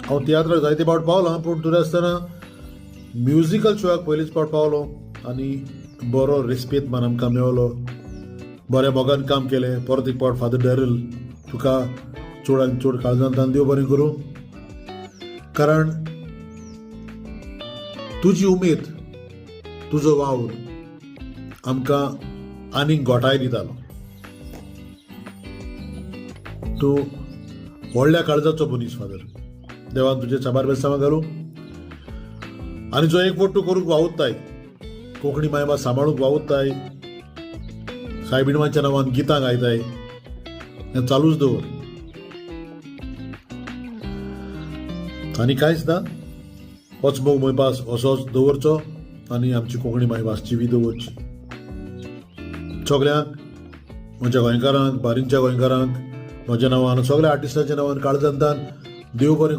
हांव तियात्राक जायते फावट पावलां, पूण तरी आसतना म्युजिकल शोआक पयलींच फावट पावलो आनी बरो रेस्पेद मान आमकां मेळलो. बऱ्या मोगान काम केलें. परत एक फावट फादर डॅरल, तुका चड चड काळजांतल्यान देव बरें करूं. कारण तुजी उमेद, तुजो वावर आमकां आनीक घोटाय दितालो. तूं व्हडल्या काळजाचो मनीस फादर. देवान तुजे चाबार बेसांवां घालूं. आनी जो एक तूं करूंक वावुरताय, कोंकणी मायभास सांबाळूंक वावुरताय, सायबिणवांच्या नांवान गितां गायताय, हें चालूच दवर. आनी कांयच ना, होच मोग मायभास असोच दवरचो आनी आमची कोंकणी मायभास जिवी दवरची. सगळ्यांक, म्हज्या गोंयकारांक, बारिंच्या गोंयकारांक, म्हज्या नांवान, सगळ्या आर्टिस्टांच्या नांवान काळजांतल्यान देव बरें